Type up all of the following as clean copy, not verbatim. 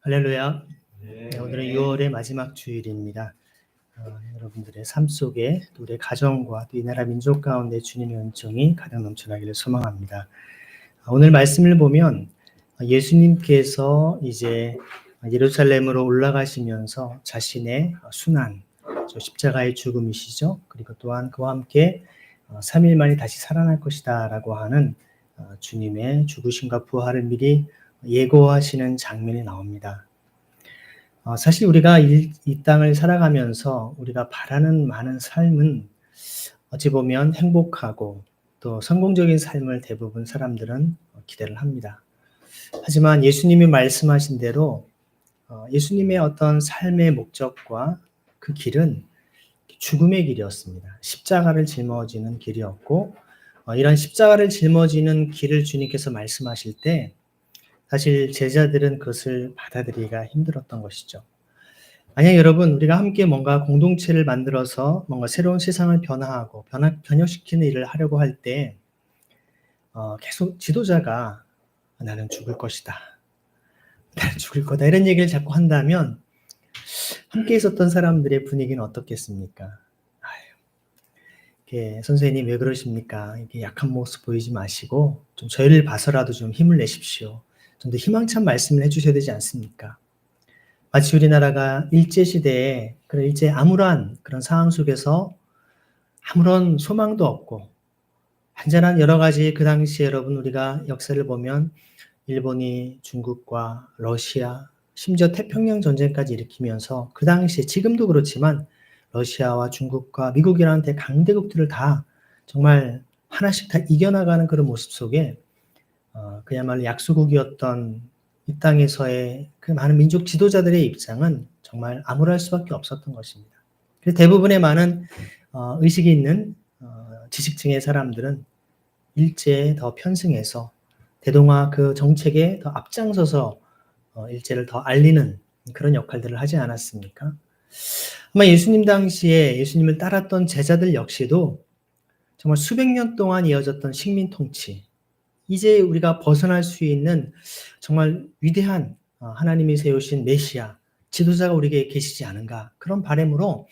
할렐루야. 네, 오늘은 6월의 마지막 주일입니다. 여러분들의 삶 속에 또 우리 가정과 또 이 나라 민족 가운데 주님의 은총이 가득 넘쳐나기를 소망합니다. 오늘 말씀을 보면 예수님께서 이제 예루살렘으로 올라가시면서 자신의 순환, 십자가의 죽음이시죠. 그리고 또한 그와 함께 3일 만에 다시 살아날 것이다 라고 하는 주님의 죽으심과 부활을 미리 예고하시는 장면이 나옵니다. 사실 우리가 이 땅을 살아가면서 우리가 바라는 많은 삶은 어찌 보면 행복하고 또 성공적인 삶을 대부분 사람들은 기대를 합니다. 하지만 예수님이 말씀하신 대로 예수님의 어떤 삶의 목적과 그 길은 죽음의 길이었습니다. 십자가를 짊어지는 길이었고 이런 십자가를 짊어지는 길을 주님께서 말씀하실 때 사실 제자들은 그것을 받아들이기가 힘들었던 것이죠. 만약 여러분 우리가 함께 뭔가 공동체를 만들어서 뭔가 새로운 세상을 변화하고 변혁시키는 일을 하려고 할 때 계속 지도자가 나는 죽을 것이다. 나는 죽을 거다. 이런 얘기를 자꾸 한다면 함께 있었던 사람들의 분위기는 어떻겠습니까? 이렇게 선생님 왜 그러십니까? 이렇게 약한 모습 보이지 마시고 좀 저희를 봐서라도 좀 힘을 내십시오. 좀 더 희망찬 말씀을 해주셔야 되지 않습니까? 마치 우리나라가 일제시대에 그런 일제 암울한 그런 상황 속에서 아무런 소망도 없고 한잔한 여러 가지 그 당시에 여러분 우리가 역사를 보면 일본이 중국과 러시아 심지어 태평양 전쟁까지 일으키면서 그 당시에 지금도 그렇지만 러시아와 중국과 미국이라는 대강대국들을 다 정말 하나씩 다 이겨나가는 그런 모습 속에 그야말로 약소국이었던 이 땅에서의 그 많은 민족 지도자들의 입장은 정말 암울할 수밖에 없었던 것입니다. 그래서 대부분의 많은 의식이 있는 지식층의 사람들은 일제에 더 편승해서 대동아 그 정책에 더 앞장서서 일제를 더 알리는 그런 역할들을 하지 않았습니까? 아마 예수님 당시에 예수님을 따랐던 제자들 역시도 정말 수백 년 동안 이어졌던 식민 통치, 이제 우리가 벗어날 수 있는 정말 위대한 하나님이 세우신 메시아, 지도자가 우리에게 계시지 않은가, 그런 바람으로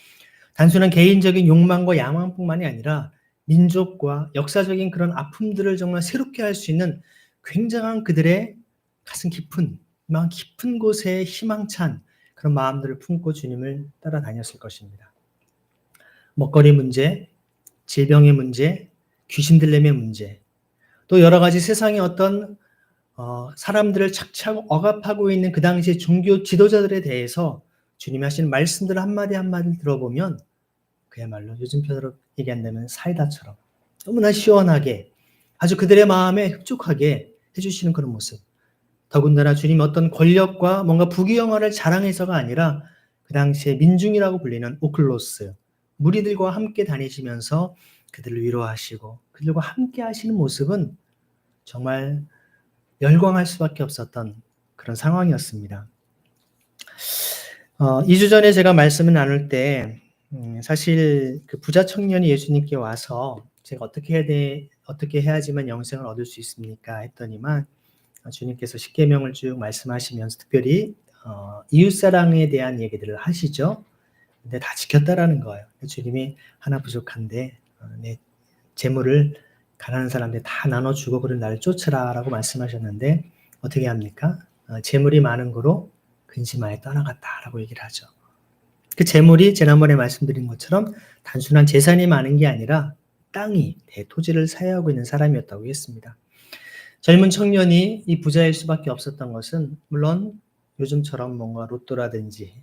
단순한 개인적인 욕망과 야망뿐만이 아니라 민족과 역사적인 그런 아픔들을 정말 새롭게 할 수 있는 굉장한 그들의 가슴 깊은, 마음 깊은 곳에 희망찬 그런 마음들을 품고 주님을 따라다녔을 것입니다. 먹거리 문제, 질병의 문제, 귀신 들림의 문제, 또 여러 가지 세상의 어떤 사람들을 착착 억압하고 있는 그 당시의 종교 지도자들에 대해서 주님이 하시는 말씀들 한마디 한마디 들어보면 그야말로 요즘 표현으로 얘기한다면 사이다처럼 너무나 시원하게 아주 그들의 마음에 흡족하게 해주시는 그런 모습. 더군다나 주님 어떤 권력과 뭔가 부귀영화를 자랑해서가 아니라 그 당시에 민중이라고 불리는 오클로스, 무리들과 함께 다니시면서 그들을 위로하시고 그들과 함께 하시는 모습은 정말 열광할 수밖에 없었던 그런 상황이었습니다. 2주 전에 제가 말씀을 나눌 때 사실 그 부자 청년이 예수님께 와서 제가 어떻게 해야지만 영생을 얻을 수 있습니까? 했더니만 주님께서 십계명을 쭉 말씀하시면서 특별히 이웃사랑에 대한 얘기들을 하시죠. 근데 다 지켰다라는 거예요. 주님이 하나 부족한데 내 재물을 가난한 사람들 다 나눠주고 그런 나를 쫓으라 라고 말씀하셨는데 어떻게 합니까? 재물이 많은 거로 근심하여 떠나갔다라고 얘기를 하죠. 그 재물이 지난번에 말씀드린 것처럼 단순한 재산이 많은 게 아니라 땅이 대토지를 사유하고 있는 사람이었다고 했습니다. 젊은 청년이 이 부자일 수밖에 없었던 것은 물론 요즘처럼 뭔가 로또라든지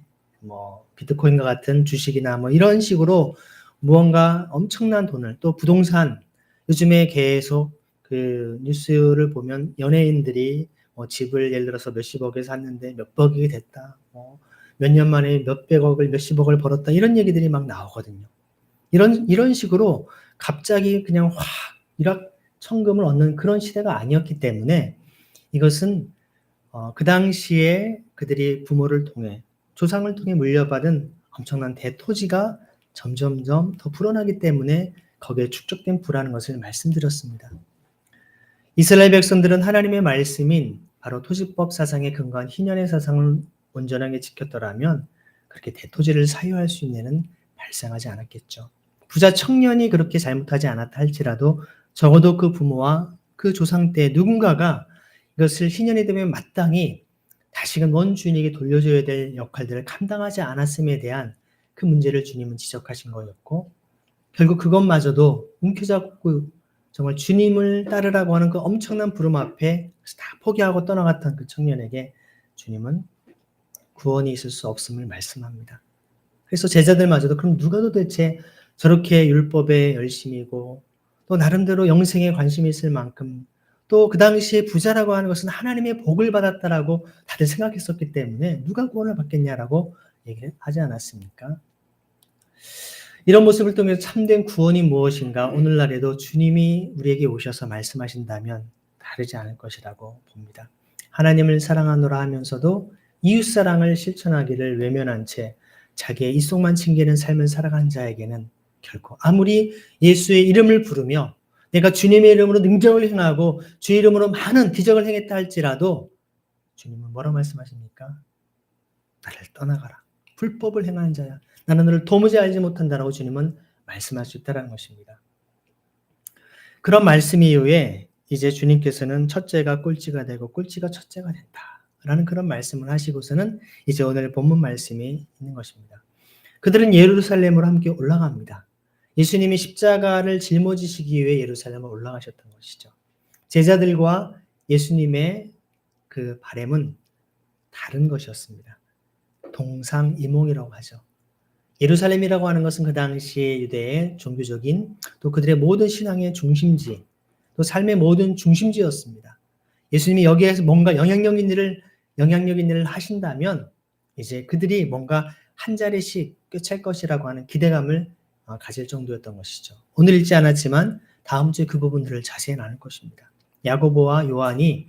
비트코인과 같은 주식이나 이런 식으로 무언가 엄청난 돈을 또 부동산 요즘에 계속 그 뉴스를 보면 연예인들이 집을 예를 들어서 몇십억에 샀는데 몇백억이 됐다. 몇 년 만에 몇백억을 몇십억을 벌었다. 이런 얘기들이 막 나오거든요. 이런 식으로 갑자기 그냥 확 일확천금을 얻는 그런 시대가 아니었기 때문에 이것은 그 당시에 그들이 부모를 통해 조상을 통해 물려받은 엄청난 대토지가 점점점 더 불어나기 때문에 거기에 축적된 부라는 것을 말씀드렸습니다. 이스라엘 백성들은 하나님의 말씀인 바로 토지법 사상에 근거한 희년의 사상을 온전하게 지켰더라면 그렇게 대토지를 사유할 수 있는 일은 발생하지 않았겠죠. 부자 청년이 그렇게 잘못하지 않았다 할지라도 적어도 그 부모와 그 조상 때 누군가가 이것을 희년이 되면 마땅히 다시금 원주인에게 돌려줘야 될 역할들을 감당하지 않았음에 대한 그 문제를 주님은 지적하신 거였고, 결국 그것마저도 움켜잡고 정말 주님을 따르라고 하는 그 엄청난 부름 앞에 다 포기하고 떠나갔던 그 청년에게 주님은 구원이 있을 수 없음을 말씀합니다. 그래서 제자들마저도 그럼 누가 도대체 저렇게 율법에 열심이고 또 나름대로 영생에 관심이 있을 만큼 또 그 당시에 부자라고 하는 것은 하나님의 복을 받았다라고 다들 생각했었기 때문에 누가 구원을 받겠냐라고 얘기를 하지 않았습니까? 이런 모습을 통해서 참된 구원이 무엇인가 오늘날에도 주님이 우리에게 오셔서 말씀하신다면 다르지 않을 것이라고 봅니다. 하나님을 사랑하노라 하면서도 이웃사랑을 실천하기를 외면한 채 자기의 입속만 챙기는 삶을 살아간 자에게는 결코 아무리 예수의 이름을 부르며 내가 주님의 이름으로 능력을 행하고 주의 이름으로 많은 기적을 행했다 할지라도 주님은 뭐라고 말씀하십니까? 나를 떠나가라. 불법을 행하는 자야. 나는 너를 도무지 알지 못한다라고 주님은 말씀할 수 있다는 것입니다. 그런 말씀 이후에 이제 주님께서는 첫째가 꼴찌가 되고 꼴찌가 첫째가 된다라는 그런 말씀을 하시고서는 이제 오늘 본문 말씀이 있는 것입니다. 그들은 예루살렘으로 함께 올라갑니다. 예수님이 십자가를 짊어지시기 위해 예루살렘을 올라가셨던 것이죠. 제자들과 예수님의 그 바램은 다른 것이었습니다. 동상이몽이라고 하죠. 예루살렘이라고 하는 것은 그 당시에 유대의 종교적인 또 그들의 모든 신앙의 중심지, 또 삶의 모든 중심지였습니다. 예수님이 여기에서 뭔가 영향력 있는 일을 하신다면 이제 그들이 뭔가 한 자리씩 꿰찰 것이라고 하는 기대감을 가질 정도였던 것이죠. 오늘 읽지 않았지만 다음 주에 그 부분들을 자세히 나눌 것입니다. 야고보와 요한이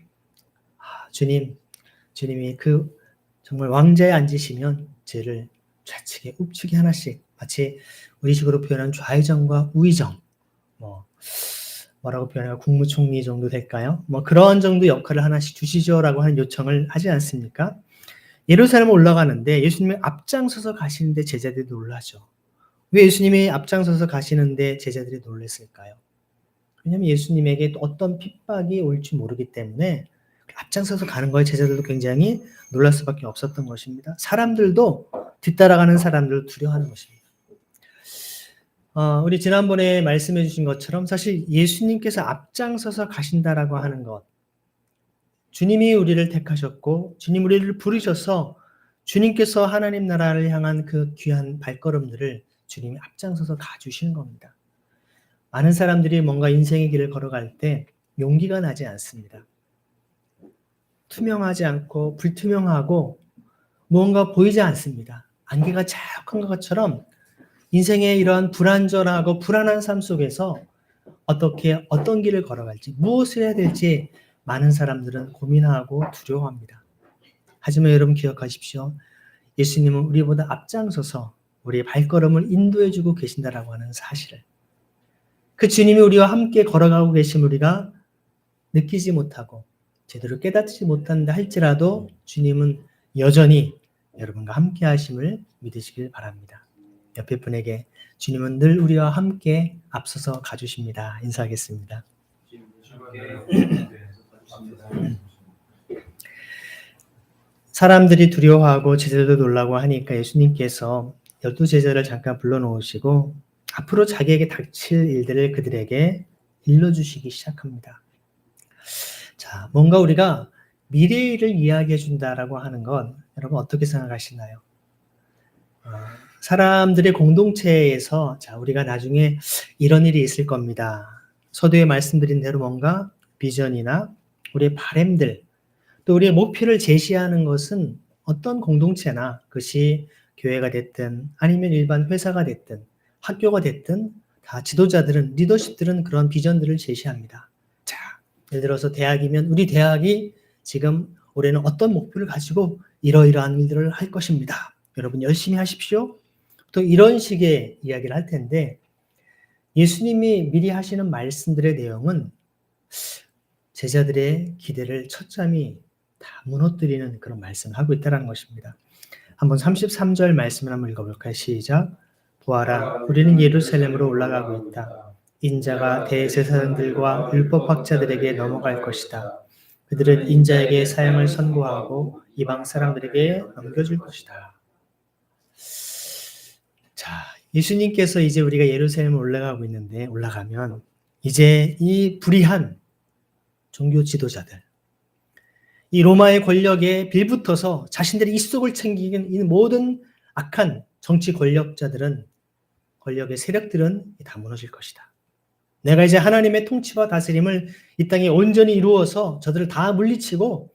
주님이 그 정말 왕자에 앉으시면 죄를 좌측에 우측에 하나씩 마치 우리식으로 표현한 좌의정과 우의정 뭐라고 표현해요? 국무총리 정도 될까요? 그런 정도 역할을 하나씩 주시죠라고 하는 요청을 하지 않습니까? 예루살렘 올라가는데 예수님이 앞장서서 가시는데 제자들이 놀라죠. 왜 예수님이 앞장서서 가시는데 제자들이 놀랐을까요? 왜냐하면 예수님에게 또 어떤 핍박이 올지 모르기 때문에 앞장서서 가는 거에 제자들도 굉장히 놀랄 수밖에 없었던 것입니다. 사람들도 뒤따라가는 사람들을 두려워하는 것입니다. 우리 지난번에 말씀해 주신 것처럼 사실 예수님께서 앞장서서 가신다라고 하는 것, 주님이 우리를 택하셨고 주님 우리를 부르셔서 주님께서 하나님 나라를 향한 그 귀한 발걸음들을 주님이 앞장서서 가주시는 겁니다. 많은 사람들이 뭔가 인생의 길을 걸어갈 때 용기가 나지 않습니다. 투명하지 않고 불투명하고 무언가 보이지 않습니다. 안개가 자욱한 것처럼 인생의 이러한 불안전하고 불안한 삶 속에서 어떤 길을 걸어갈지 무엇을 해야 될지 많은 사람들은 고민하고 두려워합니다. 하지만 여러분 기억하십시오. 예수님은 우리보다 앞장서서 우리의 발걸음을 인도해주고 계신다라고 하는 사실을, 그 주님이 우리와 함께 걸어가고 계신 우리가 느끼지 못하고 제대로 깨닫지 못한다 할지라도 주님은 여전히 여러분과 함께 하심을 믿으시길 바랍니다. 옆에 분에게 주님은 늘 우리와 함께 앞서서 가주십니다. 인사하겠습니다. 사람들이 두려워하고 제자들도 놀라고 하니까 예수님께서 12제자를 잠깐 불러놓으시고 앞으로 자기에게 닥칠 일들을 그들에게 일러주시기 시작합니다. 자, 뭔가 우리가 미래의 일을 이야기해 준다라고 하는 건 여러분 어떻게 생각하시나요? 사람들의 공동체에서 자, 우리가 나중에 이런 일이 있을 겁니다. 서두에 말씀드린 대로 뭔가 비전이나 우리의 바램들, 또 우리의 목표를 제시하는 것은 어떤 공동체나 그것이 교회가 됐든 아니면 일반 회사가 됐든 학교가 됐든 다 지도자들은, 리더십들은 그런 비전들을 제시합니다. 자, 예를 들어서 대학이면 우리 대학이 지금 올해는 어떤 목표를 가지고 이러이러한 일들을 할 것입니다. 여러분 열심히 하십시오. 또 이런 식의 이야기를 할 텐데, 예수님이 미리 하시는 말씀들의 내용은 제자들의 기대를 처참히 다 무너뜨리는 그런 말씀을 하고 있다는 것입니다. 한번 33절 말씀을 한번 읽어볼까요? 시작. 보아라, 우리는 예루살렘으로 올라가고 있다. 인자가 대제사장들과 율법학자들에게 넘어갈 것이다. 그들은 인자에게 사형을 선고하고 이방 사람들에게 넘겨줄 것이다. 자, 예수님께서 이제 우리가 예루살렘에 올라가고 있는데, 올라가면 이제 이 불의한 종교 지도자들, 이 로마의 권력에 빌붙어서 자신들의 입속을 챙기는 이 모든 악한 정치 권력자들은, 권력의 세력들은 다 무너질 것이다. 내가 이제 하나님의 통치와 다스림을 이 땅에 온전히 이루어서 저들을 다 물리치고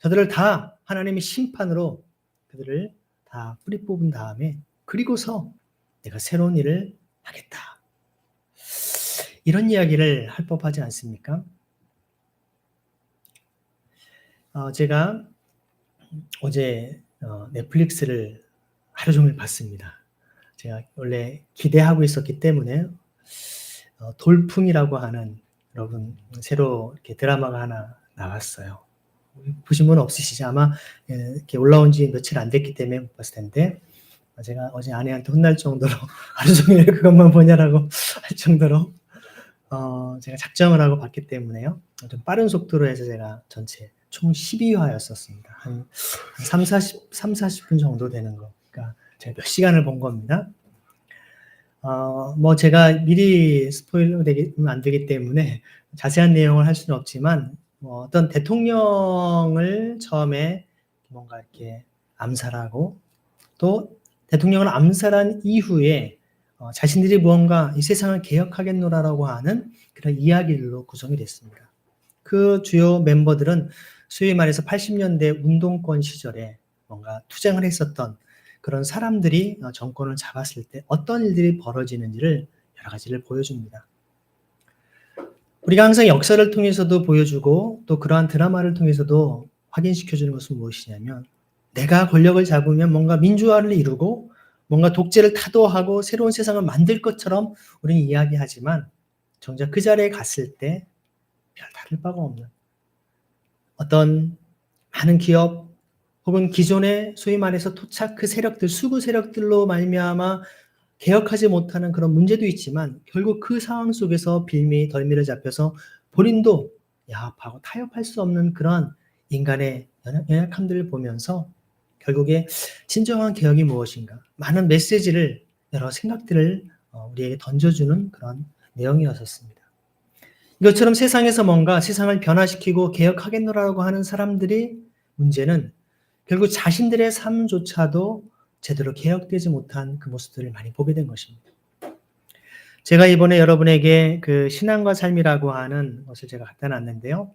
저들을 다 하나님의 심판으로 그들을 다 뿌리 뽑은 다음에 그리고서 내가 새로운 일을 하겠다. 이런 이야기를 할 법하지 않습니까? 제가 어제 넷플릭스를 하루 종일 봤습니다. 제가 원래 기대하고 있었기 때문에 돌풍이라고 하는, 여러분 새로 이렇게 드라마가 하나 나왔어요. 보신 분 없으시죠? 아마 이렇게 올라온 지 며칠 안 됐기 때문에 못 봤을 텐데, 제가 어제 아내한테 혼날 정도로 하루 종일 그것만 보냐라고 할 정도로 제가 작정을 하고 봤기 때문에요. 좀 빠른 속도로 해서 제가 전체 총 12화였었습니다. 한 30-40분 정도 되는 거. 그러니까 제가 몇 시간을 본 겁니다. 제가 미리 스포일러 되면 안 되기 때문에 자세한 내용을 할 수는 없지만, 어떤 대통령을 처음에 뭔가 이렇게 암살하고, 또 대통령을 암살한 이후에 자신들이 무언가 이 세상을 개혁하겠노라라고 하는 그런 이야기로 구성이 됐습니다. 그 주요 멤버들은 소위 말해서 80년대 운동권 시절에 뭔가 투쟁을 했었던 그런 사람들이 정권을 잡았을 때 어떤 일들이 벌어지는지를 여러 가지를 보여줍니다. 우리가 항상 역사를 통해서도 보여주고 또 그러한 드라마를 통해서도 확인시켜주는 것은 무엇이냐면, 내가 권력을 잡으면 뭔가 민주화를 이루고 뭔가 독재를 타도하고 새로운 세상을 만들 것처럼 우리는 이야기하지만, 정작 그 자리에 갔을 때 별 다를 바가 없는 어떤 많은 기업 혹은 기존의 소위 말해서 토착 그 세력들, 수구 세력들로 말미암아 개혁하지 못하는 그런 문제도 있지만, 결국 그 상황 속에서 빌미 덜미를 잡혀서 본인도 야합하고 타협할 수 없는 그런 인간의 연약함들을 보면서 결국에 진정한 개혁이 무엇인가, 많은 메시지를, 여러 생각들을 우리에게 던져주는 그런 내용이었었습니다. 이것처럼 세상에서 뭔가 세상을 변화시키고 개혁하겠노라고 하는 사람들이, 문제는 결국 자신들의 삶조차도 제대로 개혁되지 못한 그 모습들을 많이 보게 된 것입니다. 제가 이번에 여러분에게 그 신앙과 삶이라고 하는 것을 제가 갖다 놨는데요.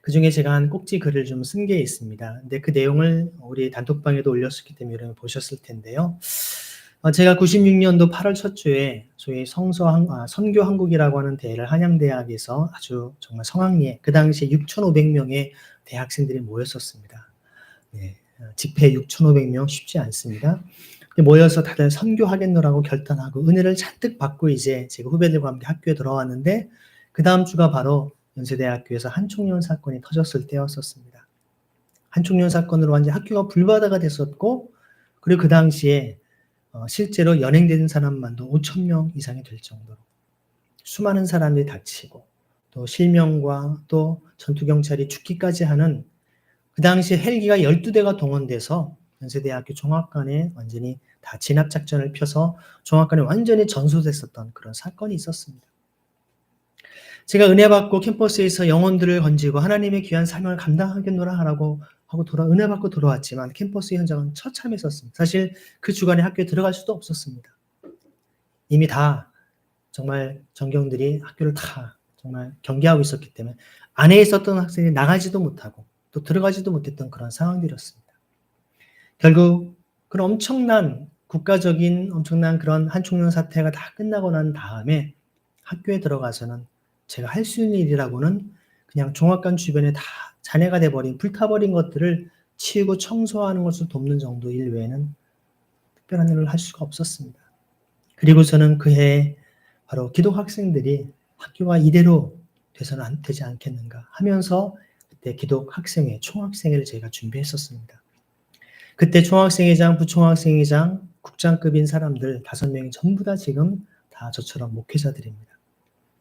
그 중에 제가 한 꼭지 글을 좀 쓴 게 있습니다. 근데 그 내용을 우리 단톡방에도 올렸었기 때문에 여러분 보셨을 텐데요. 제가 96년도 8월 첫 주에 소위 선교 한국이라고 하는 대회를 한양대학에서 아주 정말 성황리에 그 당시에 6,500명의 대학생들이 모였었습니다. 네, 집회 6,500명 쉽지 않습니다. 모여서 다들 선교하겠노라고 결단하고 은혜를 잔뜩 받고 이제 제가 후배들과 함께 학교에 돌아왔는데, 그 다음 주가 바로 연세대학교에서 한총련 사건이 터졌을 때였었습니다. 한총련 사건으로 완전 학교가 불바다가 됐었고, 그리고 그 당시에 실제로 연행된 사람만도 5,000명 이상이 될 정도로 수많은 사람들이 다치고, 또 실명과 또 전투경찰이 죽기까지 하는, 그 당시에 헬기가 12대가 동원돼서 연세대학교 종합관에 완전히 다 진압작전을 펴서 종합관이 완전히 전소됐었던 그런 사건이 있었습니다. 제가 은혜 받고 캠퍼스에서 영혼들을 건지고 하나님의 귀한 사명을 감당하겠노라 하고 은혜 받고 돌아왔지만, 캠퍼스 현장은 처참했었습니다. 사실 그 주간에 학교에 들어갈 수도 없었습니다. 이미 다 정말 전경들이 학교를 다 정말 경계하고 있었기 때문에 안에 있었던 학생이 나가지도 못하고 또 들어가지도 못했던 그런 상황들이었습니다. 결국 그런 엄청난 그런 한총련 사태가 다 끝나고 난 다음에 학교에 들어가서는 제가 할 수 있는 일이라고는 그냥 종합관 주변에 다 잔해가 돼버린, 불타버린 것들을 치우고 청소하는 것을 돕는 정도 일 외에는 특별한 일을 할 수가 없었습니다. 그리고 저는 그해 바로 기독 학생들이 학교가 이대로 돼서는 안 되지 않겠는가 하면서 그때 기독 학생회, 총학생회를 저희가 준비했었습니다. 그때 총학생회장, 부총학생회장, 국장급인 사람들 5명이 전부 다 지금 다 저처럼 목회자들입니다.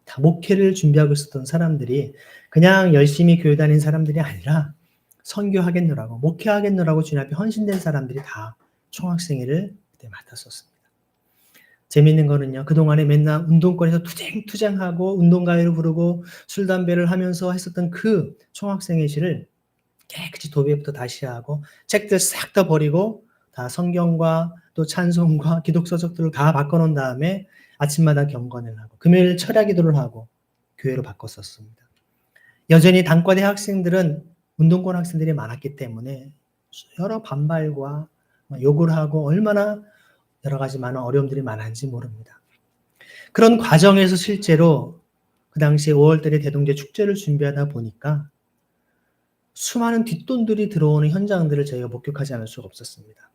다 목회를 준비하고 있었던 사람들이 그냥 열심히 교회 다닌 사람들이 아니라 선교하겠노라고, 목회하겠노라고 주님 앞에 헌신된 사람들이 다 총학생회를 그때 맡았었습니다. 재미있는 거는요, 그동안에 맨날 운동권에서 투쟁투쟁하고 운동가요를 부르고 술, 담배를 하면서 했었던 그 총학생회실을 깨끗이 도배부터 다시 하고 책들 싹 다 버리고 다 성경과 또 찬송과 기독서적들을 다 바꿔놓은 다음에 아침마다 경건을 하고 금요일 철야 기도를 하고 교회로 바꿨었습니다. 여전히 단과대 학생들은 운동권 학생들이 많았기 때문에 여러 반발과 욕을 하고 얼마나 여러 가지 많은 어려움들이 많은지 모릅니다. 그런 과정에서 실제로 그 당시에 5월달에 대동제 축제를 준비하다 보니까 수많은 뒷돈들이 들어오는 현장들을 저희가 목격하지 않을 수가 없었습니다.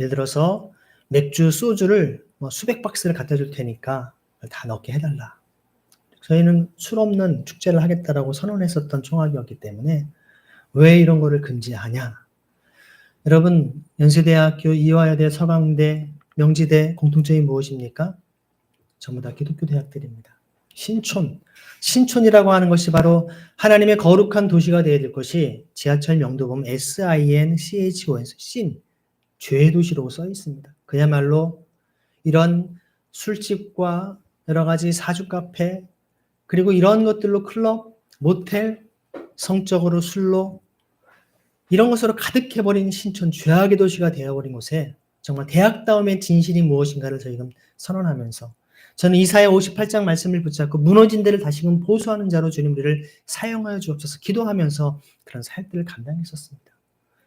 예를 들어서 맥주, 소주를 수백 박스를 갖다 줄 테니까 다 넣게 해달라. 저희는 술 없는 축제를 하겠다라고 선언했었던 총학이었기 때문에 왜 이런 거를 금지하냐. 여러분, 연세대학교, 이화여대, 서강대, 명지대 공통점이 무엇입니까? 전부 다 기독교 대학들입니다. 신촌이라고 하는 것이 바로 하나님의 거룩한 도시가 되어야 될 것이 지하철 명도 보면 SINCHON, 신, 죄의 도시로 써 있습니다. 그야말로 이런 술집과 여러 가지 사주 카페, 그리고 이런 것들로 클럽, 모텔, 성적으로 술로 이런 것으로 가득해버린 신촌, 죄악의 도시가 되어버린 곳에 정말 대학다움의 진실이 무엇인가를 저희가 선언하면서 저는 이사야 58장 말씀을 붙잡고 무너진 데를 다시금 보수하는 자로 주님 우리를 사용하여 주옵소서 기도하면서 그런 사역들을 감당했었습니다.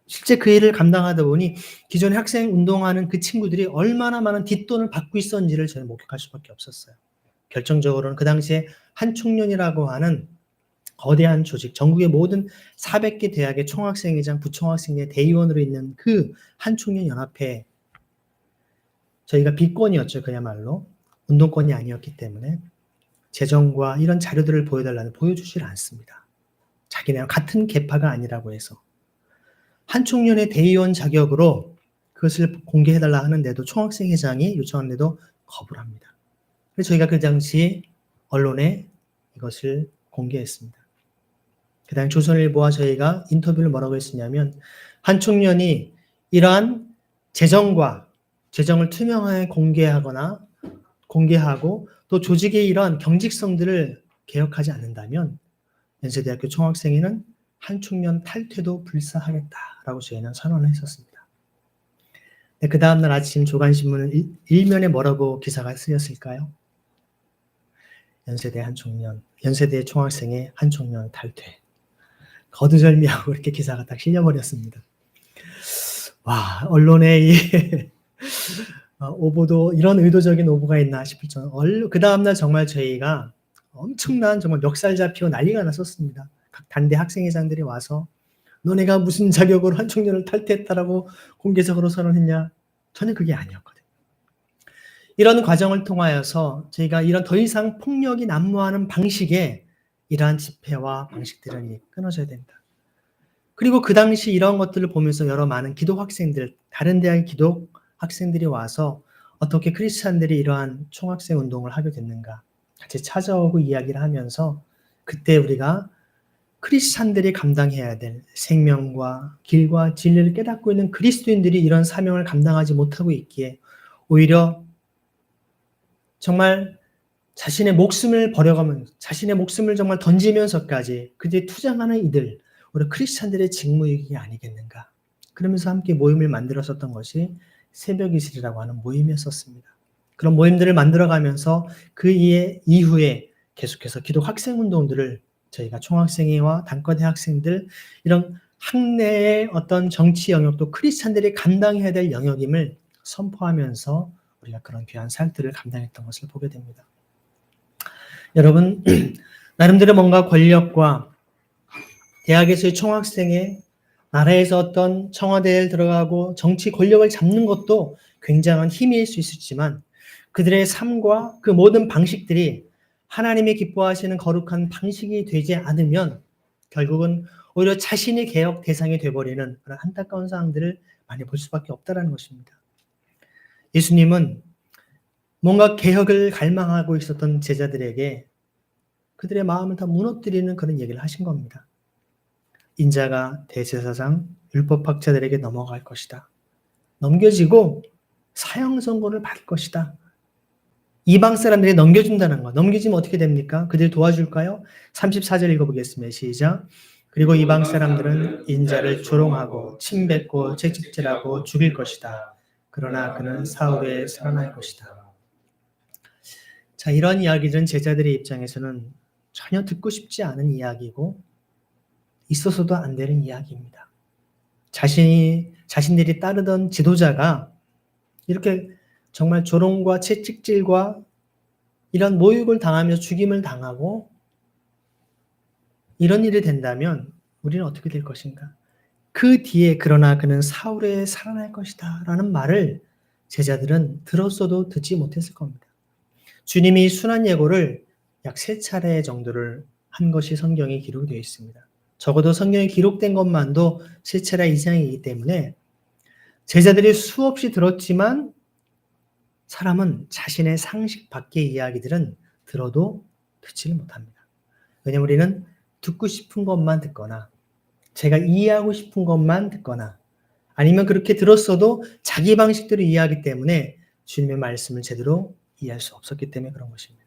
실제 그 일을 감당하다 보니 기존에 학생 운동하는 그 친구들이 얼마나 많은 뒷돈을 받고 있었는지를 저는 목격할 수밖에 없었어요. 결정적으로는 그 당시에 한총련이라고 하는 거대한 조직, 전국의 모든 400개 대학의 총학생회장, 부총학생회 대의원으로 있는 그 한총련 연합회, 저희가 비권이었죠. 그야말로 운동권이 아니었기 때문에 재정과 이런 자료들을 보여주질 않습니다. 자기네랑 같은 계파가 아니라고 해서 한총련의 대의원 자격으로 그것을 공개해달라 하는데도 총학생회장이 요청하는데도 거부를 합니다. 그래서 저희가 그 당시 언론에 이것을 공개했습니다. 그 다음에 조선일보와 저희가 인터뷰를 뭐라고 했었냐면 한총련이 이러한 재정을 투명하게 공개하고 또 조직의 이러한 경직성들을 개혁하지 않는다면 연세대학교 총학생회는 한총련 탈퇴도 불사하겠다라고 저희는 선언을 했었습니다. 그 다음날 아침 조간신문은 일면에 뭐라고 기사가 쓰였을까요? 연세대 총학생회 한총련 탈퇴. 거두절미하고 이렇게 기사가 딱 실려버렸습니다. 와, 언론의 이 오보도 이런 의도적인 오보가 있나 싶을 정도. 그 다음날 정말 저희가 엄청난 정말 멱살 잡히고 난리가 났었습니다. 각 단대 학생회장들이 와서 너네가 무슨 자격으로 한총련을 탈퇴했다라고 공개적으로 선언했냐? 전혀 그게 아니었거든요. 이런 과정을 통하여서 저희가 이런 더 이상 폭력이 난무하는 방식의 이러한 집회와 방식들은 끊어져야 된다. 그리고 그 당시 이런 것들을 보면서 여러 많은 기독 학생들, 다른 대학의 기독 학생들이 와서 어떻게 크리스찬들이 이러한 총학생 운동을 하게 됐는가 같이 찾아오고 이야기를 하면서 그때 우리가 크리스찬들이 감당해야 될 생명과 길과 진리를 깨닫고 있는 그리스도인들이 이런 사명을 감당하지 못하고 있기에 오히려 정말 자신의 목숨을 버려가면서 자신의 목숨을 정말 던지면서까지 그들이 투쟁하는 이들 우리 크리스찬들의 직무이기 아니겠는가. 그러면서 함께 모임을 만들었었던 것이 새벽 이슬이라고 하는 모임이었었습니다. 그런 모임들을 만들어가면서 그 이후에 계속해서 기독 학생 운동들을 저희가 총학생회와 단과대 학생들 이런 학내의 어떤 정치 영역도 크리스찬들이 감당해야 될 영역임을 선포하면서 우리가 그런 귀한 사역들을 감당했던 것을 보게 됩니다. 여러분, 나름대로 뭔가 권력과 대학에서의 총학생회, 나라에서 어떤 청와대에 들어가고 정치 권력을 잡는 것도 굉장한 힘일 수 있었지만 그들의 삶과 그 모든 방식들이 하나님이 기뻐하시는 거룩한 방식이 되지 않으면 결국은 오히려 자신이 개혁 대상이 되어버리는 그런 안타까운 상황들을 많이 볼 수밖에 없다는 것입니다. 예수님은 뭔가 개혁을 갈망하고 있었던 제자들에게 그들의 마음을 다 무너뜨리는 그런 얘기를 하신 겁니다. 인자가 대제사장, 율법학자들에게 넘어갈 것이다. 넘겨지고 사형 선고를 받을 것이다. 이방 사람들이 넘겨준다는 거. 넘겨지면 어떻게 됩니까? 그들 도와줄까요? 34절 읽어보겠습니다. 시작. 그리고 이방 사람들은 인자를 조롱하고 침뱉고 채찍질하고 죽일 것이다. 그러나 그는 사후에 살아날 것이다. 자, 이런 이야기들은 제자들의 입장에서는 전혀 듣고 싶지 않은 이야기고 있어서도 안 되는 이야기입니다. 자신들이 따르던 지도자가 이렇게 정말 조롱과 채찍질과 이런 모욕을 당하며 죽임을 당하고 이런 일이 된다면 우리는 어떻게 될 것인가? 그 뒤에 그러나 그는 사후에 살아날 것이다 라는 말을 제자들은 들었어도 듣지 못했을 겁니다. 주님이 순환 예고를 약 3차례 정도를 한 것이 성경에 기록이 되어 있습니다. 적어도 성경에 기록된 것만도 3차례 이상이기 때문에 제자들이 수없이 들었지만 사람은 자신의 상식 밖의 이야기들은 들어도 듣지를 못합니다. 왜냐하면 우리는 듣고 싶은 것만 듣거나 제가 이해하고 싶은 것만 듣거나 아니면 그렇게 들었어도 자기 방식대로 이해하기 때문에 주님의 말씀을 제대로 이해할 수 없었기 때문에 그런 것입니다.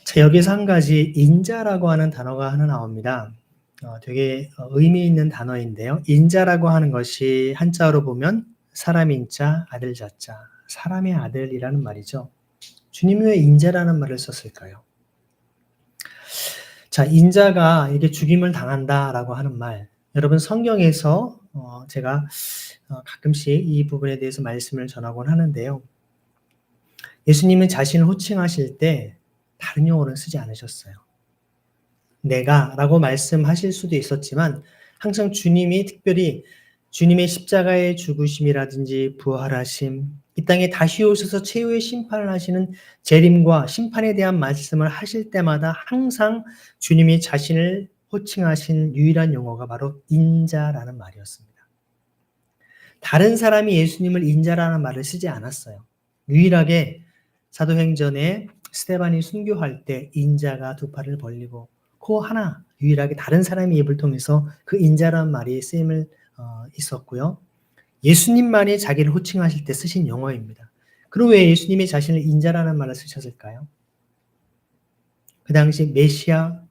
자, 여기서 한 가지 인자라고 하는 단어가 하나 나옵니다. 되게 의미 있는 단어인데요. 인자라고 하는 것이 한자어로 보면 사람 인자, 아들 자자, 사람의 아들이라는 말이죠. 주님이 왜 인자라는 말을 썼을까요? 자, 인자가 이게 죽임을 당한다라고 하는 말, 여러분 성경에서 제가 가끔씩 이 부분에 대해서 말씀을 전하곤 하는데요. 예수님은 자신을 호칭하실 때 다른 용어를 쓰지 않으셨어요. 내가 라고 말씀하실 수도 있었지만 항상 주님이 특별히 주님의 십자가의 죽으심이라든지 부활하심, 이 땅에 다시 오셔서 최후의 심판을 하시는 재림과 심판에 대한 말씀을 하실 때마다 항상 주님이 자신을 호칭하신 유일한 용어가 바로 인자라는 말이었습니다. 다른 사람이 예수님을 인자라는 말을 쓰지 않았어요. 유일하게 사도행전에 스데반이 순교할 때 인자가 2팔을 벌리고 그 하나 유일하게 다른 사람의 입을 통해서 그 인자라는 말이 쓰임을 있었고요. 예수님만이 자기를 호칭하실 때 쓰신 용어입니다. 그럼 왜 예수님이 자신을 인자라는 말을 쓰셨을까요? 그 당시 메시아,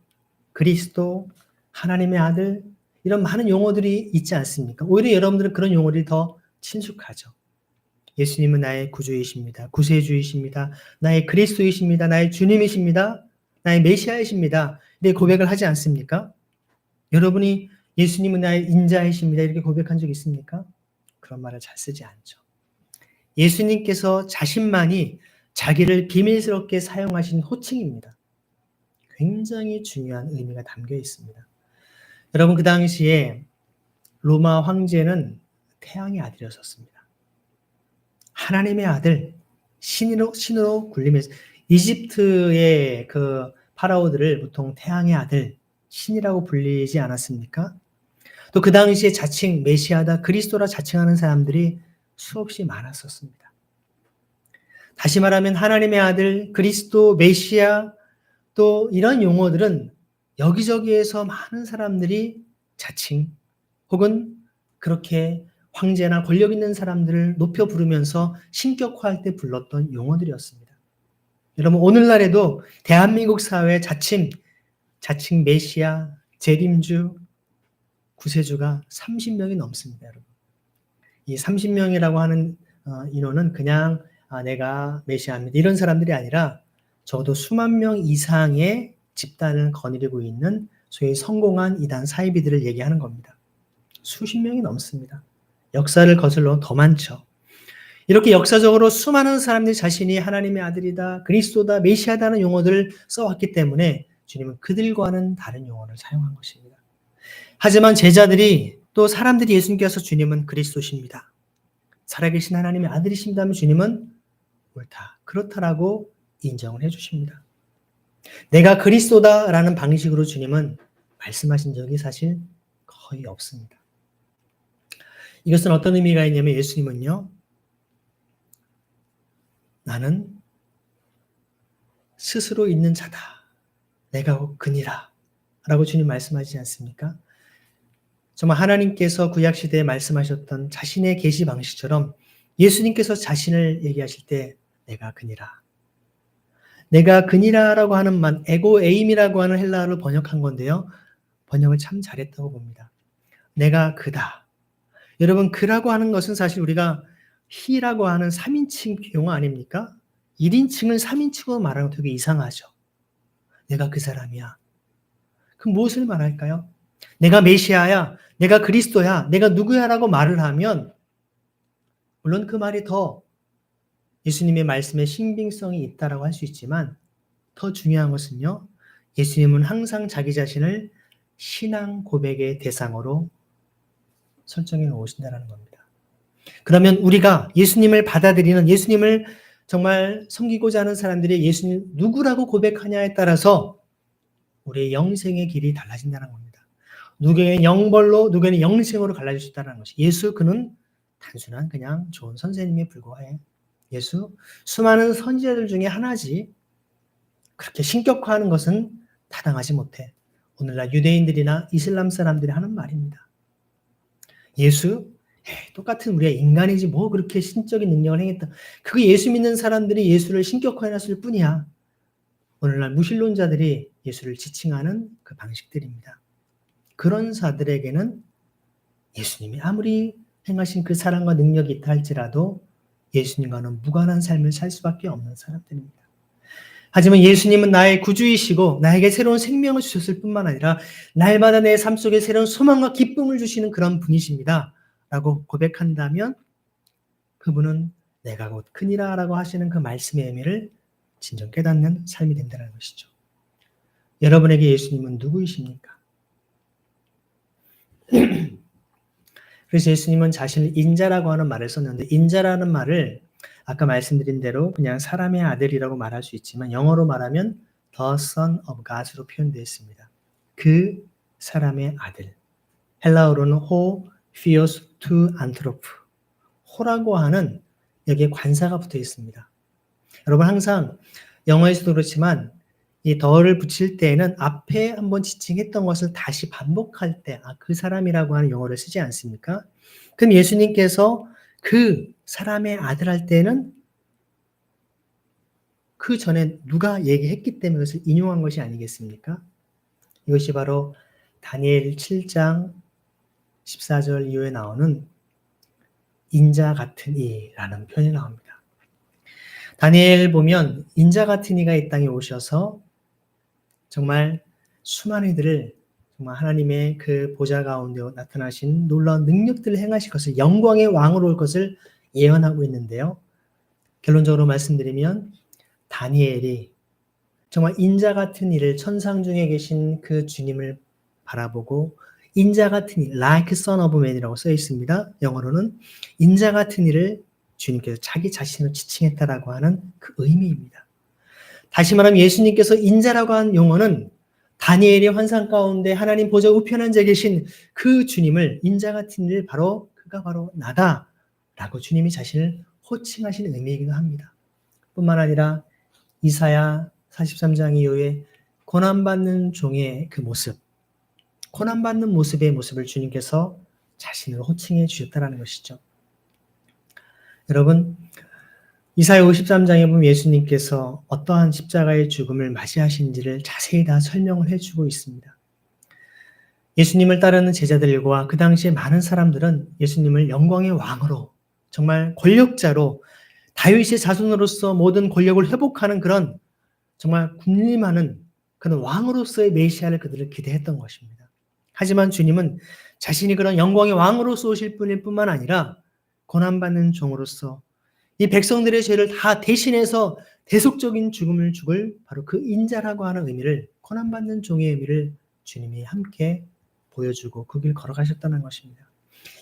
그리스도, 하나님의 아들 이런 많은 용어들이 있지 않습니까? 오히려 여러분들은 그런 용어들이 더 친숙하죠. 예수님은 나의 구주이십니다. 구세주이십니다. 나의 그리스도이십니다. 나의 주님이십니다. 나의 메시아이십니다. 이렇게 고백을 하지 않습니까? 여러분이 예수님은 나의 인자이십니다. 이렇게 고백한 적 있습니까? 그런 말을 잘 쓰지 않죠. 예수님께서 자신만이 자기를 비밀스럽게 사용하신 호칭입니다. 굉장히 중요한 의미가 담겨 있습니다. 여러분 그 당시에 로마 황제는 태양의 아들이었습니다. 하나님의 아들, 신으로 군림해서 이집트의 그 파라오들을 보통 태양의 아들, 신이라고 불리지 않았습니까? 또 그 당시에 자칭 메시아다, 그리스도라 자칭하는 사람들이 수없이 많았었습니다. 다시 말하면 하나님의 아들, 그리스도, 메시아 또 이런 용어들은 여기저기에서 많은 사람들이 자칭 혹은 그렇게 황제나 권력 있는 사람들을 높여 부르면서 신격화할 때 불렀던 용어들이었습니다. 여러분 오늘날에도 대한민국 사회에 자칭 메시아, 재림주, 구세주가 30명이 넘습니다. 여러분. 이 30명이라고 하는 인원은 그냥 내가 메시아입니다. 이런 사람들이 아니라 적어도 수만 명 이상의 집단을 거느리고 있는 소위 성공한 이단 사이비들을 얘기하는 겁니다. 수십 명이 넘습니다. 역사를 거슬러 더 많죠. 이렇게 역사적으로 수많은 사람들이 자신이 하나님의 아들이다, 그리스도다, 메시아다는 용어들을 써왔기 때문에 주님은 그들과는 다른 용어를 사용한 것입니다. 하지만 제자들이 또 사람들이 예수님께서 주님은 그리스도십니다. 살아계신 하나님의 아들이십니다 하면 주님은 옳다. 그렇다라고 인정을 해주십니다. 내가 그리스도다라는 방식으로 주님은 말씀하신 적이 사실 거의 없습니다. 이것은 어떤 의미가 있냐면 예수님은요, 나는 스스로 있는 자다. 내가 곧 그니라. 라고 주님 말씀하시지 않습니까? 정말 하나님께서 구약시대에 말씀하셨던 자신의 계시 방식처럼 예수님께서 자신을 얘기하실 때 내가 그니라. 내가 그니라라고 하는 말, 에고 에임이라고 하는 헬라어를 번역한 건데요. 번역을 참 잘했다고 봅니다. 내가 그다. 여러분, 그라고 하는 것은 사실 우리가 he라고 하는 3인칭 용어 아닙니까? 1인칭을 3인칭으로 말하는 거 되게 이상하죠. 내가 그 사람이야. 그럼 무엇을 말할까요? 내가 메시아야, 내가 그리스도야, 내가 누구야라고 말을 하면 물론 그 말이 더 예수님의 말씀에 신빙성이 있다라고 할 수 있지만 더 중요한 것은요. 예수님은 항상 자기 자신을 신앙 고백의 대상으로 설정해 놓으신다는 겁니다. 그러면 우리가 예수님을 받아들이는 예수님을 정말 섬기고자 하는 사람들이 예수님 누구라고 고백하냐에 따라서 우리의 영생의 길이 달라진다는 겁니다. 누구에게는 영벌로 누구에게는 영생으로 갈라질 수 있다는 것이 예수 그는 단순한 그냥 좋은 선생님에 불과해. 예수 수많은 선지자들 중에 하나지 그렇게 신격화하는 것은 타당하지 못해. 오늘날 유대인들이나 이슬람 사람들이 하는 말입니다. 예수? 똑같은 우리가 인간이지 뭐 그렇게 신적인 능력을 행했다. 그거 예수 믿는 사람들이 예수를 신격화해놨을 뿐이야. 오늘날 무신론자들이 예수를 지칭하는 그 방식들입니다. 그런 자들에게는 예수님이 아무리 행하신 그 사랑과 능력이 있다 할지라도 예수님과는 무관한 삶을 살 수밖에 없는 사람들입니다. 하지만 예수님은 나의 구주이시고 나에게 새로운 생명을 주셨을 뿐만 아니라 날마다 내 삶 속에 새로운 소망과 기쁨을 주시는 그런 분이십니다. 라고 고백한다면 그분은 내가 곧 크니라 라고 하시는 그 말씀의 의미를 진정 깨닫는 삶이 된다는 것이죠. 여러분에게 예수님은 누구이십니까? 그래서 예수님은 자신을 인자라고 하는 말을 썼는데 인자라는 말을 아까 말씀드린 대로 그냥 사람의 아들이라고 말할 수 있지만 영어로 말하면 the son of God으로 표현되어 있습니다. 그 사람의 아들. 헬라어로는 ho theos to anthropo. 호라고 하는 여기에 관사가 붙어 있습니다. 여러분 항상 영어에서도 그렇지만 이 더를 붙일 때에는 앞에 한번 지칭했던 것을 다시 반복할 때 그 사람이라고 하는 용어를 쓰지 않습니까? 그럼 예수님께서 그 사람의 아들 할 때는 그 전에 누가 얘기했기 때문에 그것을 인용한 것이 아니겠습니까? 이것이 바로 다니엘 7장 14절 이후에 나오는 인자 같은 이라는 표현이 나옵니다. 다니엘 보면 인자 같은 이가 이 땅에 오셔서 정말 수많은 이들을 정말 하나님의 그 보좌 가운데 나타나신 놀라운 능력들을 행하실 것을 영광의 왕으로 올 것을 예언하고 있는데요. 결론적으로 말씀드리면 다니엘이 정말 인자 같은 이를 천상 중에 계신 그 주님을 바라보고 인자 같은 이 like son of man이라고 써 있습니다. 영어로는 인자 같은 이를 주님께서 자기 자신을 지칭했다라고 하는 그 의미입니다. 다시 말하면 예수님께서 인자라고 한 용어는 다니엘의 환상 가운데 하나님 보좌 우편한 자 계신 그 주님을 인자 같은 이를 그가 바로 나다라고 주님이 자신을 호칭하시는 의미이기도 합니다. 뿐만 아니라 이사야 43장 이후에 고난받는 종의 그 모습, 고난받는 모습의 모습을 주님께서 자신을 호칭해 주셨다는 것이죠. 여러분, 이사야 53장에 보면 예수님께서 어떠한 십자가의 죽음을 맞이하신지를 자세히 다 설명을 해주고 있습니다. 예수님을 따르는 제자들과 그 당시에 많은 사람들은 예수님을 영광의 왕으로 정말 권력자로 다윗의 자손으로서 모든 권력을 회복하는 그런 정말 군림하는 그런 왕으로서의 메시아를 그들을 기대했던 것입니다. 하지만 주님은 자신이 그런 영광의 왕으로서 오실 분일 뿐만 아니라 고난받는 종으로서 이 백성들의 죄를 다 대신해서 대속적인 죽음을 죽을 바로 그 인자라고 하는 의미를 고난받는 종의 의미를 주님이 함께 보여주고 그 길 걸어가셨다는 것입니다.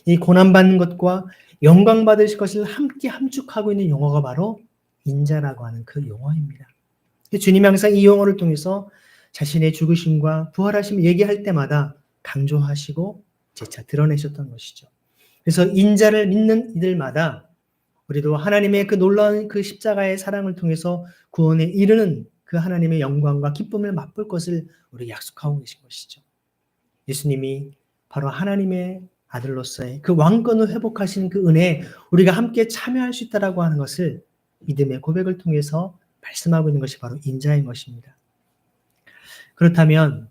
이 고난받는 것과 영광 받으실 것을 함께 함축하고 있는 용어가 바로 인자라고 하는 그 용어입니다. 주님이 항상 이 용어를 통해서 자신의 죽으심과 부활하심을 얘기할 때마다 강조하시고 재차 드러내셨던 것이죠. 그래서 인자를 믿는 이들마다 우리도 하나님의 그 놀라운 그 십자가의 사랑을 통해서 구원에 이르는 그 하나님의 영광과 기쁨을 맛볼 것을 우리 약속하고 계신 것이죠. 예수님이 바로 하나님의 아들로서의 그 왕권을 회복하신 그 은혜에 우리가 함께 참여할 수 있다라고 하는 것을 믿음의 고백을 통해서 말씀하고 있는 것이 바로 인자인 것입니다. 그렇다면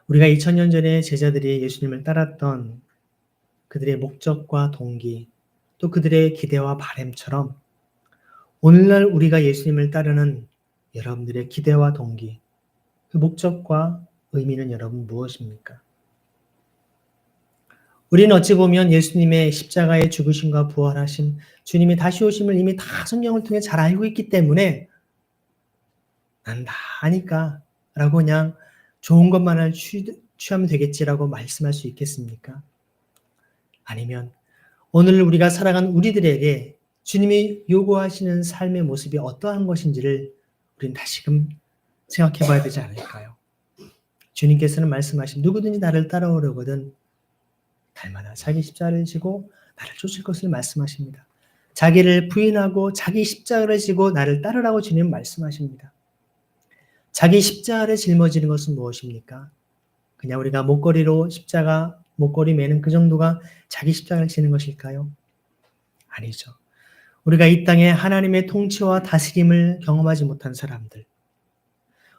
우리가 2000년 전에 제자들이 예수님을 따랐던 그들의 목적과 동기, 또 그들의 기대와 바램처럼 오늘날 우리가 예수님을 따르는 여러분들의 기대와 동기, 그 목적과 의미는 여러분 무엇입니까? 우리는 어찌 보면 예수님의 십자가의 죽으심과 부활하심, 주님의 다시 오심을 이미 다 성경을 통해 잘 알고 있기 때문에 난 다 아니까 라고 그냥 좋은 것만을 취하면 되겠지라고 말씀할 수 있겠습니까? 아니면 오늘 우리가 살아간 우리들에게 주님이 요구하시는 삶의 모습이 어떠한 것인지를 우리는 다시금 생각해 봐야 되지 않을까요? 주님께서는 말씀하신 누구든지 나를 따라오려거든 날마다 자기 십자가를 지고 나를 쫓을 것을 말씀하십니다. 자기를 부인하고 자기 십자가를 지고 나를 따르라고 주님 말씀하십니다. 자기 십자가를 짊어지는 것은 무엇입니까? 그냥 우리가 목걸이로 십자가, 목걸이 매는 그 정도가 자기 십자가를 지는 것일까요? 아니죠. 우리가 이 땅에 하나님의 통치와 다스림을 경험하지 못한 사람들,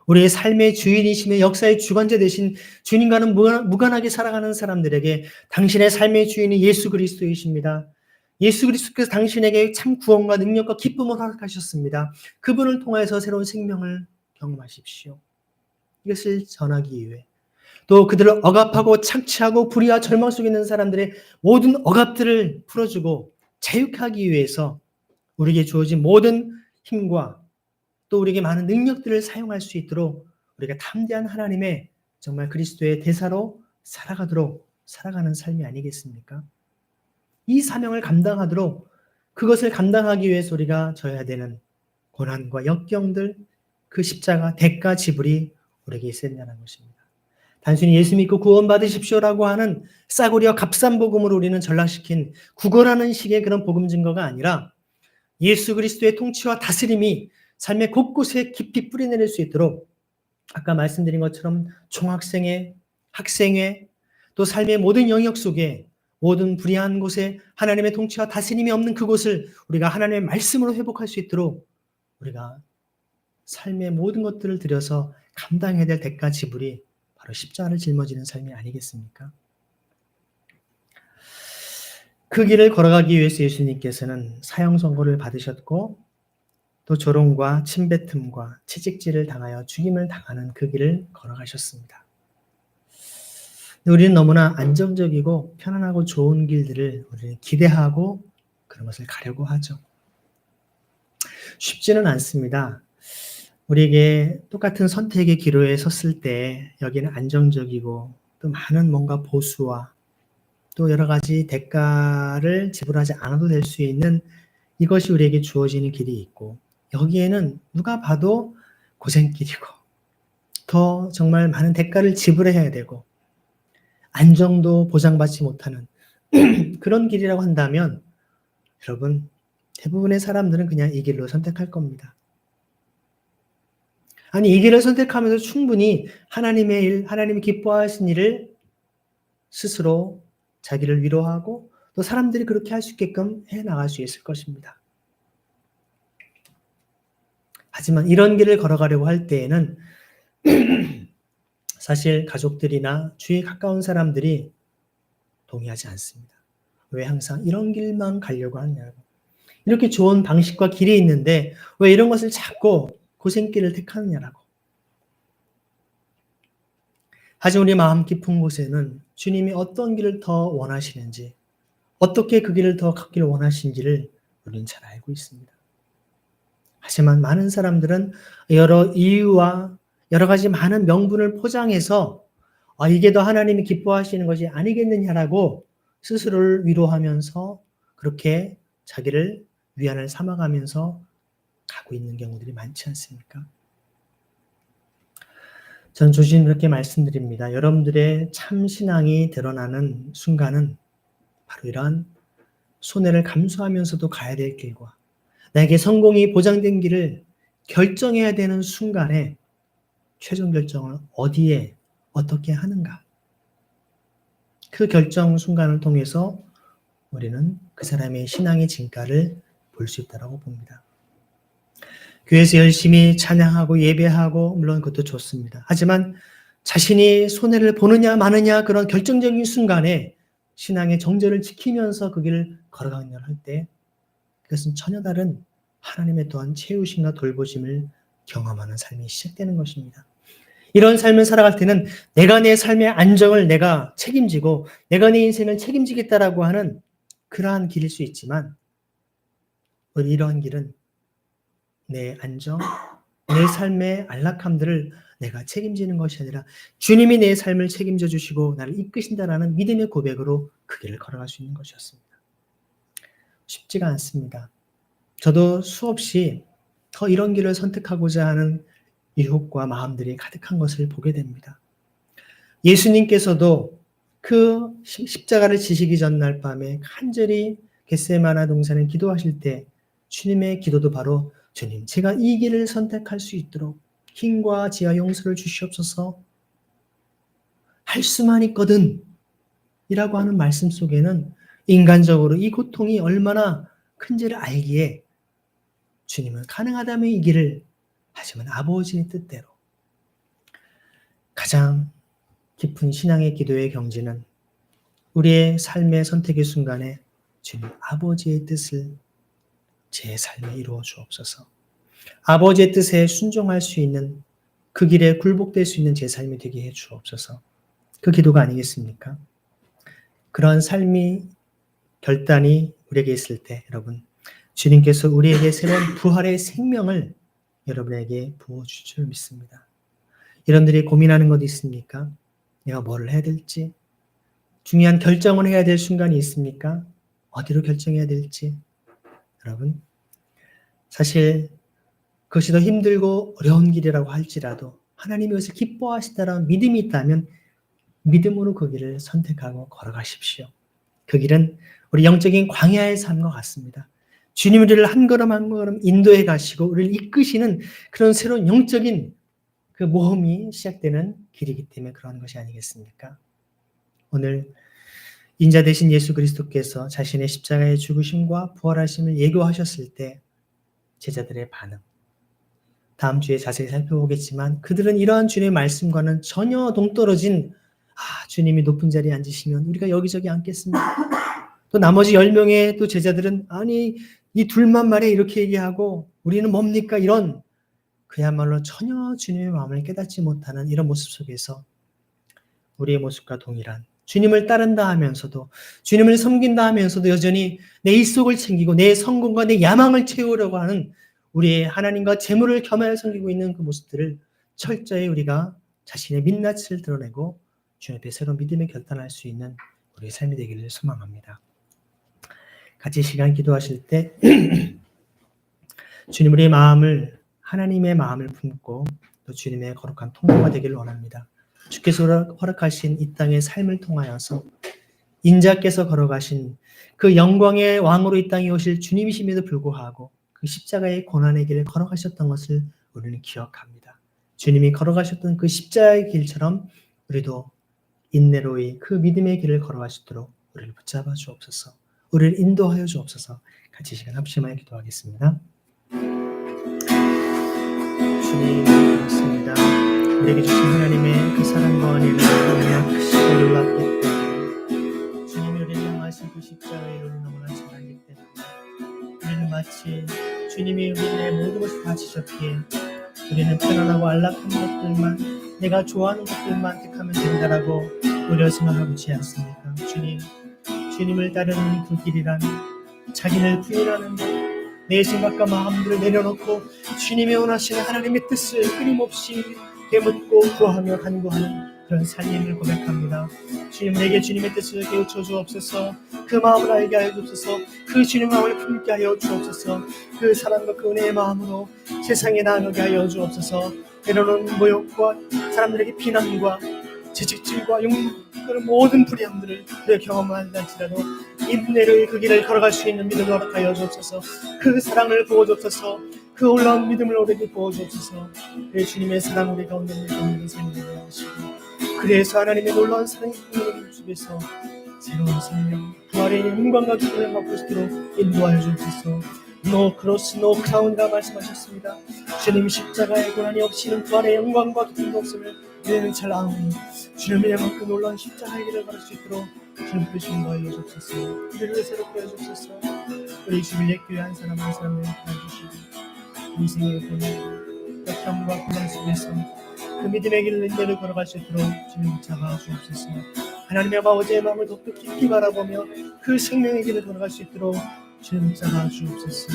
우리의 삶의 주인이시며 역사의 주관자 되신 주님과는 무관하게 살아가는 사람들에게 당신의 삶의 주인이 예수 그리스도이십니다. 예수 그리스도께서 당신에게 참 구원과 능력과 기쁨을 허락하셨습니다. 그분을 통해서 새로운 생명을 경험하십시오. 이것을 전하기 위해 또 그들을 억압하고 착취하고 불의와 절망 속에 있는 사람들의 모든 억압들을 풀어주고 자유하기 위해서 우리에게 주어진 모든 힘과 또 우리에게 많은 능력들을 사용할 수 있도록 우리가 담대한 하나님의 정말 그리스도의 대사로 살아가는 삶이 아니겠습니까? 이 사명을 감당하도록 그것을 감당하기 위해서 우리가 져야 되는 고난과 역경들, 그 십자가 대가 지불이 우리에게 있어야 된다는 것입니다. 단순히 예수 믿고 구원받으십시오라고 하는 싸구려 값싼 복음으로 우리는 전락시킨 구걸하는 식의 그런 복음 증거가 아니라 예수 그리스도의 통치와 다스림이 삶의 곳곳에 깊이 뿌리내릴 수 있도록 아까 말씀드린 것처럼 총학생회, 학생회, 또 삶의 모든 영역 속에 모든 불의한 곳에 하나님의 통치와 다스림이 없는 그곳을 우리가 하나님의 말씀으로 회복할 수 있도록 우리가 삶의 모든 것들을 들여서 감당해야 될 대가 지불이 바로 십자가를 짊어지는 삶이 아니겠습니까? 그 길을 걸어가기 위해서 예수님께서는 사형 선고를 받으셨고 또 조롱과 침뱉음과 채찍질을 당하여 죽임을 당하는 그 길을 걸어가셨습니다. 우리는 너무나 안정적이고 편안하고 좋은 길들을 우리는 기대하고 그런 것을 가려고 하죠. 쉽지는 않습니다. 우리에게 똑같은 선택의 기로에 섰을 때 여기는 안정적이고 또 많은 뭔가 보수와 또 여러 가지 대가를 지불하지 않아도 될 수 있는 이것이 우리에게 주어지는 길이 있고 여기에는 누가 봐도 고생길이고 더 정말 많은 대가를 지불해야 되고 안정도 보장받지 못하는 그런 길이라고 한다면 여러분 대부분의 사람들은 그냥 이 길로 선택할 겁니다. 아니 이 길을 선택하면서 충분히 하나님의 일, 하나님이 기뻐하신 일을 스스로 자기를 위로하고 또 사람들이 그렇게 할 수 있게끔 해나갈 수 있을 것입니다. 하지만 이런 길을 걸어가려고 할 때에는 사실 가족들이나 주위에 가까운 사람들이 동의하지 않습니다. 왜 항상 이런 길만 가려고 하냐고. 이렇게 좋은 방식과 길이 있는데 왜 이런 것을 자꾸 고생길을 택하느냐라고. 하지만 우리 마음 깊은 곳에는 주님이 어떤 길을 더 원하시는지 어떻게 그 길을 더 걷기를 원하시는지를 우리는 잘 알고 있습니다. 하지만 많은 사람들은 여러 이유와 여러 가지 많은 명분을 포장해서 이게 더 하나님이 기뻐하시는 것이 아니겠느냐라고 스스로를 위로하면서 그렇게 자기를 위안을 삼아가면서 가고 있는 경우들이 많지 않습니까? 저는 조심 이렇게 말씀드립니다. 여러분들의 참 신앙이 드러나는 순간은 바로 이러한 손해를 감수하면서도 가야 될 길과 나에게 성공이 보장된 길을 결정해야 되는 순간에 최종 결정을 어디에 어떻게 하는가. 그 결정 순간을 통해서 우리는 그 사람의 신앙의 진가를 볼 수 있다고 봅니다. 교회에서 열심히 찬양하고 예배하고 물론 그것도 좋습니다. 하지만 자신이 손해를 보느냐 마느냐 그런 결정적인 순간에 신앙의 정절을 지키면서 그 길을 걸어가는 할 때 그것은 전혀 다른 하나님의 또한 채우심과 돌보심을 경험하는 삶이 시작되는 것입니다. 이런 삶을 살아갈 때는 내가 내 삶의 안정을 내가 책임지고 내가 내 인생을 책임지겠다라고 하는 그러한 길일 수 있지만 이러한 길은 내 안정, 내 삶의 안락함들을 내가 책임지는 것이 아니라 주님이 내 삶을 책임져 주시고 나를 이끄신다라는 믿음의 고백으로 그 길을 걸어갈 수 있는 것이었습니다. 쉽지가 않습니다. 저도 수없이 더 이런 길을 선택하고자 하는 유혹과 마음들이 가득한 것을 보게 됩니다. 예수님께서도 그 십자가를 지시기 전날 밤에 간절히 겟세마네 동산에 기도하실 때 주님의 기도도 바로 주님, 제가 이 길을 선택할 수 있도록 힘과 지혜와 용서를 주시옵소서 할 수만 있거든 이라고 하는 말씀 속에는 인간적으로 이 고통이 얼마나 큰지를 알기에 주님은 가능하다면 이 길을 하지만 아버지의 뜻대로 가장 깊은 신앙의 기도의 경지는 우리의 삶의 선택의 순간에 주님 아버지의 뜻을 제 삶에 이루어 주옵소서. 아버지의 뜻에 순종할 수 있는 그 길에 굴복될 수 있는 제 삶이 되게 해 주옵소서. 그 기도가 아니겠습니까? 그러한 삶이 결단이 우리에게 있을 때 여러분 주님께서 우리에게 새로운 부활의 생명을 여러분에게 부어주실 줄 믿습니다. 여러분들이 고민하는 것 있습니까? 내가 뭘 해야 될지 중요한 결정을 해야 될 순간이 있습니까? 어디로 결정해야 될지 여러분 사실 그것이 더 힘들고 어려운 길이라고 할지라도 하나님이 그것을 기뻐하시다라는 믿음이 있다면 믿음으로 그 길을 선택하고 걸어가십시오. 그 길은 우리 영적인 광야의 삶과 같습니다. 주님 우리를 한 걸음 한 걸음 인도해 가시고 우리를 이끄시는 그런 새로운 영적인 그 모험이 시작되는 길이기 때문에 그런 것이 아니겠습니까? 오늘 인자 되신 예수 그리스도께서 자신의 십자가의 죽으심과 부활하심을 예고하셨을 때 제자들의 반응 다음 주에 자세히 살펴보겠지만 그들은 이러한 주님의 말씀과는 전혀 동떨어진 주님이 높은 자리에 앉으시면 우리가 여기저기 앉겠습니다. 또 나머지 10명의 또 제자들은 아니 이 둘만 말해 이렇게 얘기하고 우리는 뭡니까 이런 그야말로 전혀 주님의 마음을 깨닫지 못하는 이런 모습 속에서 우리의 모습과 동일한 주님을 따른다 하면서도 주님을 섬긴다 하면서도 여전히 내 일속을 챙기고 내 성공과 내 야망을 채우려고 하는 우리의 하나님과 재물을 겸하여 섬기고 있는 그 모습들을 철저히 우리가 자신의 민낯을 드러내고 주님 앞에 새로운 믿음의 결단할 수 있는 우리의 삶이 되기를 소망합니다. 같이 시간 기도하실 때 주님 우리의 마음을 하나님의 마음을 품고 또 주님의 거룩한 통로가 되기를 원합니다. 주께서 허락하신 이 땅의 삶을 통하여서 인자께서 걸어가신 그 영광의 왕으로 이 땅에 오실 주님이심에도 불구하고 그 십자가의 고난의 길을 걸어가셨던 것을 우리는 기억합니다. 주님이 걸어가셨던 그 십자가의 길처럼 우리도 인내로이 그 믿음의 길을 걸어가시도록 우리를 붙잡아 주옵소서. 우리를 인도하여 주옵소서. 같이 시간 합심하여 기도하겠습니다. 주님 고맙습니다. 우리에게 주신 하나님의 그 사랑과 은혜를 너무나 크시고 놀랍기 때문에 주님이 우리를 향하신 그 십자가의 이름을 너무나 잘 알기 때문에 우리는 마치 주님이 우리의 모든 것을 다 지셨기에 우리는 편안하고 안락한 것들만 내가 좋아하는 것들만 택하면 된다라고 오히려 생각하고 있지 않습니까? 주님을 따르는 그 길이란 자기를 부인하는 것, 내 생각과 마음들을 내려놓고 주님의 원하시는 하나님의 뜻을 끊임없이 되묻고 구하며 간구하는 그런 삶을 고백합니다. 주님, 내게 주님의 뜻을 깨우쳐 주옵소서. 그 마음을 알게 하여 주옵소서. 그 주님의 마음을 품게 하여 주옵소서. 그 사랑과 그 은혜의 마음으로 세상에 나아가게 하여 주옵소서. 때로는 모욕과 사람들에게 비난과 채찍질과 욕, 그런 모든 불의함들을 경험한다할지라도 인내를 그 길을 걸어갈 수 있는 믿음을 허락하여 주옵소서. 그 사랑을 부어주옵소서. 그 올라온 믿음을 우리에게 부어주옵소서. 그 주님의 사랑 우리 가운데 있는 삶을 하시고, 그래서 하나님의 놀라운 사랑이 우리 속에서 새로운 생명, 부활의 영광과 기쁨을 맛볼 수 있도록 인도하여 주옵소서. No cross, no crown이라 말씀하셨습니다. 주님 십자가의 고난이 없이는 부활의 영광과 기쁨도 없음을 우리는 잘 아오니 주님의 만큼 놀라운 십자가의 길을 걸을 수 있도록 주님 뜻을 인도하여 주옵소서. 우리를 새롭게 해주옵소서. 우리 주님의 교회 한 사람 한 사람을 도와주시고 인생의 고난, 역경과 고난 속에서 그 믿음의 길을 인내를 걸어갈 수 있도록 주님 잡아 주옵소서. 하나님의 아버지의 마음을 더욱 깊이 바라보며 그 생명의 길을 걸어갈 수 있도록 주님 잡아 주옵소서.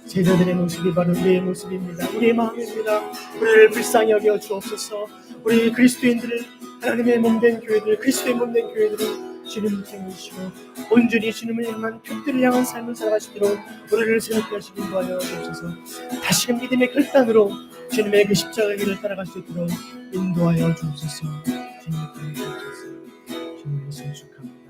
제자들의 모습이 바로 우리의 모습입니다. 우리의 마음입니다. 우리를 불쌍히 여겨 주옵소서. 우리 그리스도인들을, 하나님의 몸된 교회들, 그리스도의 몸된 교회들을 주님 챙기시고 온전히 주님을 향한 표들을 향한 삶을 살아가시도록 우리를 새롭게 하시기 인도하여 주옵소서. 다시금 믿음의 결단으로 주님의 그 십자가의 길을 따라갈 수 있도록 인도하여 주옵소서. 주님 기도해 주옵소서. 주님의 손 축하합니다.